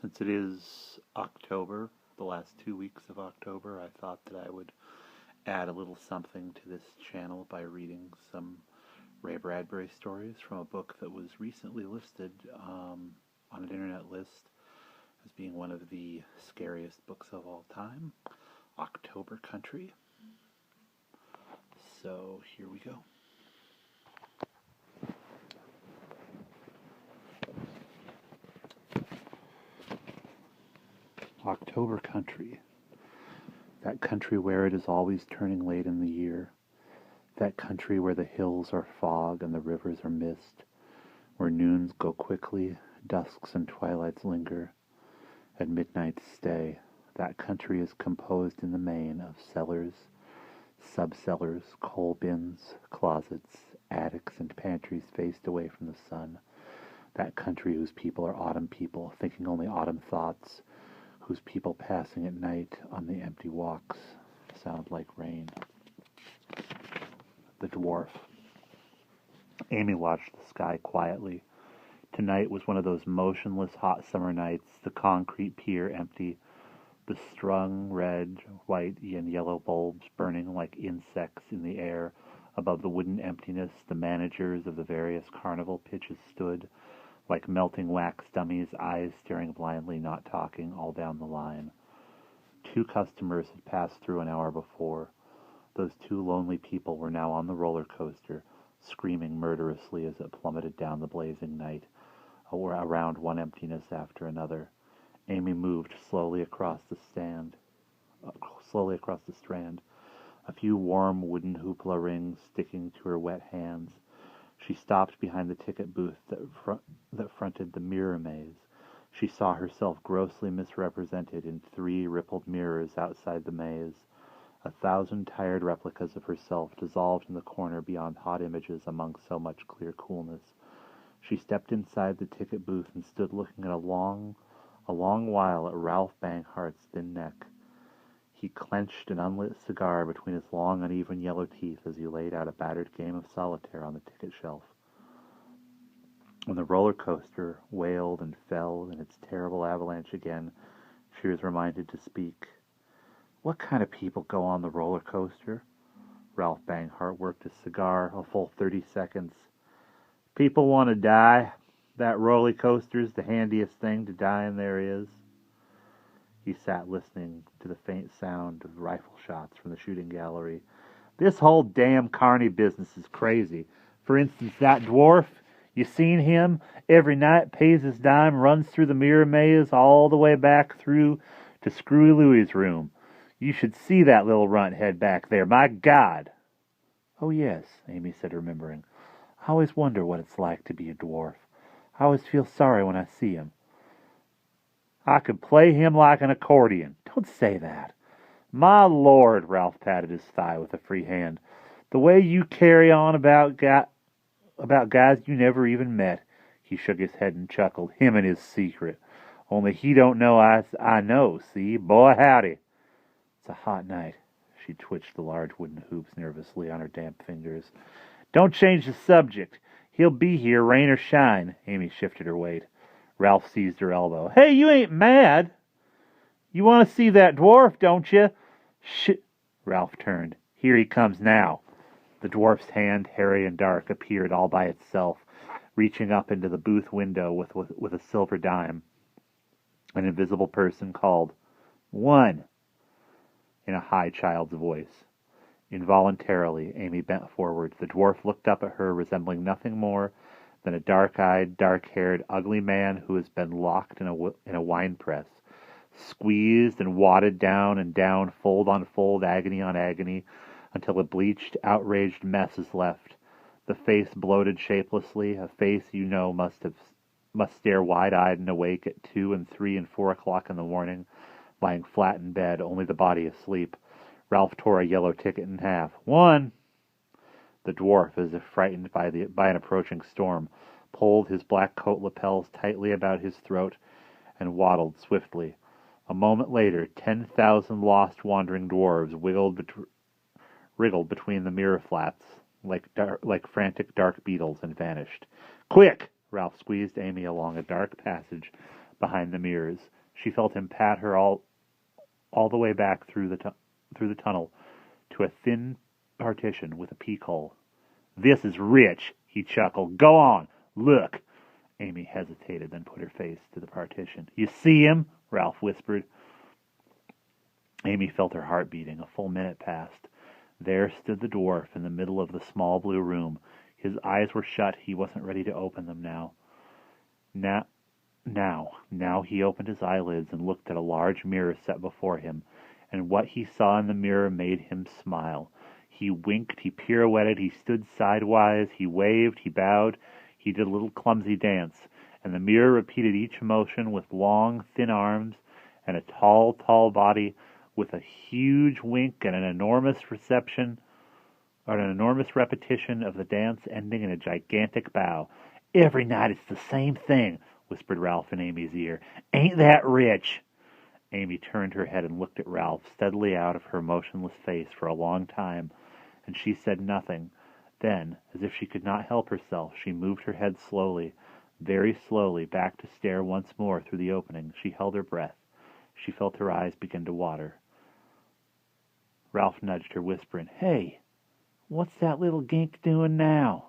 Since it is October, the last 2 weeks of October, I thought that I would add a little something to this channel by reading some Ray Bradbury stories from a book that was recently listed on an internet list as being one of the scariest books of all time, October Country. So here we go. October Country. That country where it is always turning late in the year. That country where the hills are fog and the rivers are mist. Where noons go quickly, dusks and twilights linger, and midnights stay. That country is composed in the main of cellars, subcellars, coal bins, closets, attics, and pantries faced away from the sun. That country whose people are autumn people, thinking only autumn thoughts, whose people passing at night on the empty walks sound like rain. The Dwarf. Amy watched the sky quietly. Tonight was one of those motionless hot summer nights, the concrete pier empty, the strung red, white, and yellow bulbs burning like insects in the air. Above the wooden emptiness, the managers of the various carnival pitches stood, like melting wax dummies, eyes staring blindly, not talking, all down the line. 2 customers had passed through an hour before. Those 2 lonely people were now on the roller coaster, screaming murderously as it plummeted down the blazing night, around one emptiness after another. Amy moved slowly across the strand. A few warm wooden hoopla rings sticking to her wet hands. She stopped behind the ticket booth that fronted the mirror maze. She saw herself grossly misrepresented in 3 rippled mirrors outside the maze. 1,000 tired replicas of herself dissolved in the corner beyond hot images among so much clear coolness. She stepped inside the ticket booth and stood looking at a long while at Ralph Bankhart's thin neck. He clenched an unlit cigar between his long, uneven yellow teeth as he laid out a battered game of solitaire on the ticket shelf. When the roller coaster wailed and fell in its terrible avalanche again, she was reminded to speak. What kind of people go on the roller coaster? Ralph Banghart worked his cigar a full 30 seconds. People want to die. That roller coaster's the handiest thing to die in there is. He sat listening to the faint sound of rifle shots from the shooting gallery. This whole damn carny business is crazy. For instance, that dwarf, you seen him? Every night pays his dime, runs through the mirror maze all the way back through to Screwy Louie's room. You should see that little runt head back there. My God! Oh, yes, Amy said, remembering. I always wonder what it's like to be a dwarf. I always feel sorry when I see him. I could play him like an accordion. Don't say that. My Lord, Ralph patted his thigh with a free hand. The way you carry on about guys you never even met. He shook his head and chuckled. Him and his secret. Only he don't know I know, see? Boy, howdy. It's a hot night. She twitched the large wooden hoops nervously on her damp fingers. Don't change the subject. He'll be here, rain or shine. Amy shifted her weight. Ralph seized her elbow. Hey, you ain't mad? You want to see that dwarf, don't you? Shh. Ralph turned. Here he comes now. The dwarf's hand, hairy and dark, appeared all by itself, reaching up into the booth window with a silver dime. An invisible person called, 1, in a high child's voice. Involuntarily, Amy bent forward. The dwarf looked up at her, resembling nothing more than a dark-eyed, dark-haired, ugly man who has been locked in a wine press, squeezed and wadded down and down, fold on fold, agony on agony, until a bleached, outraged mess is left. The face bloated shapelessly, a face you know must stare wide-eyed and awake at 2 and 3 and 4 o'clock in the morning, lying flat in bed, only the body asleep. Ralph tore a yellow ticket in half. 1. The dwarf, as if frightened by an approaching storm, pulled his black coat lapels tightly about his throat and waddled swiftly. A moment later, 10,000 lost wandering dwarves wriggled between the mirror flats like frantic dark beetles and vanished. Quick! Ralph squeezed Amy along a dark passage behind the mirrors. She felt him pat her all the way back through the tunnel to a thin partition with a peek hole. "This is rich," he chuckled. "Go on, look." Amy hesitated, then put her face to the partition. "You see him?" Ralph whispered. Amy felt her heart beating. A full minute passed. There stood the dwarf in the middle of the small blue room. His eyes were shut. He wasn't ready to open them now. Now he opened his eyelids and looked at a large mirror set before him, and what he saw in the mirror made him smile. He winked, he pirouetted, he stood sidewise, he waved, he bowed, he did a little clumsy dance, and the mirror repeated each motion with long, thin arms and a tall, tall body, with a huge wink and an enormous repetition of the dance ending in a gigantic bow. "Every night it's the same thing," whispered Ralph in Amy's ear. "Ain't that rich?" Amy turned her head and looked at Ralph steadily out of her motionless face for a long time, and she said nothing. Then, as if she could not help herself, she moved her head slowly, very slowly, back to stare once more through the opening. She held her breath. She felt her eyes begin to water. Ralph nudged her, whispering, "Hey, what's that little gink doing now?"